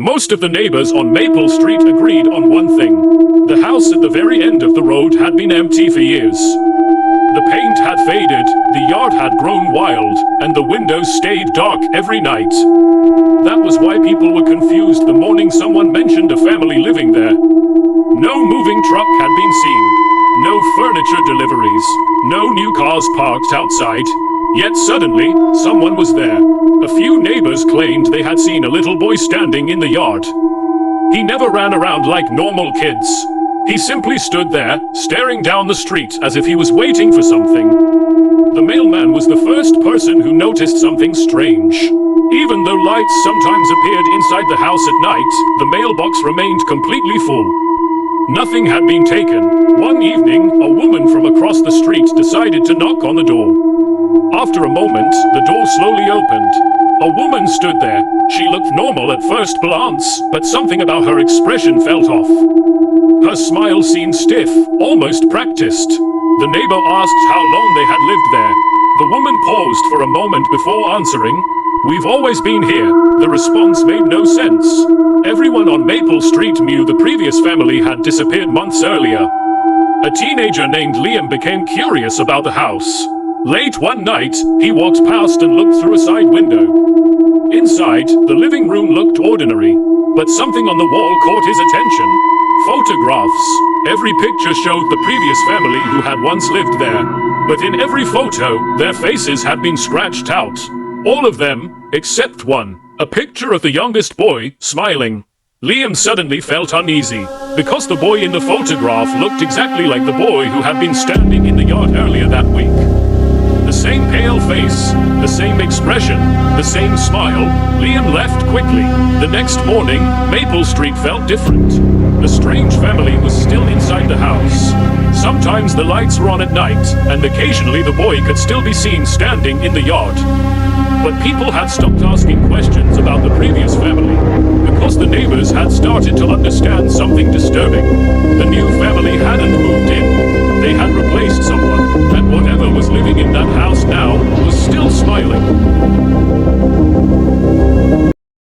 Most of the neighbors on Maple Street agreed on one thing. The house at the very end of the road had been empty for years. The paint had faded, the yard had grown wild, and the windows stayed dark every night. That was why people were confused the morning someone mentioned a family living there. No moving truck had been seen. No furniture deliveries. No new cars parked outside. Yet suddenly, someone was there. A few neighbors claimed they had seen a little boy standing in the yard. He never ran around like normal kids. He simply stood there, staring down the street as if he was waiting for something. The mailman was the first person who noticed something strange. Even though lights sometimes appeared inside the house at night, the mailbox remained completely full. Nothing had been taken. One evening, a woman from across the street decided to knock on the door. After a moment, the door slowly opened. A woman stood there. She looked normal at first glance, but something about her expression felt off. Her smile seemed stiff, almost practiced. The neighbor asked how long they had lived there. The woman paused for a moment before answering. "We've always been here." The response made no sense. Everyone on Maple Street knew the previous family had disappeared months earlier. A teenager named Liam became curious about the house. Late one night, he walked past and looked through a side window. Inside, the living room looked ordinary, but something on the wall caught his attention. Photographs. Every picture showed the previous family who had once lived there, but in every photo, their faces had been scratched out. All of them, except one. A picture of the youngest boy, smiling. Liam suddenly felt uneasy, because the boy in the photograph looked exactly like the boy who had been standing in the yard earlier that week. The same pale face, the same expression, the same smile. Liam left quickly. The next morning, Maple Street felt different. The strange family was still inside the house. Sometimes the lights were on at night, and occasionally the boy could still be seen standing in the yard. But people had stopped asking questions about the previous family, because the neighbors had started to understand something disturbing. The new family hadn't moved in. They had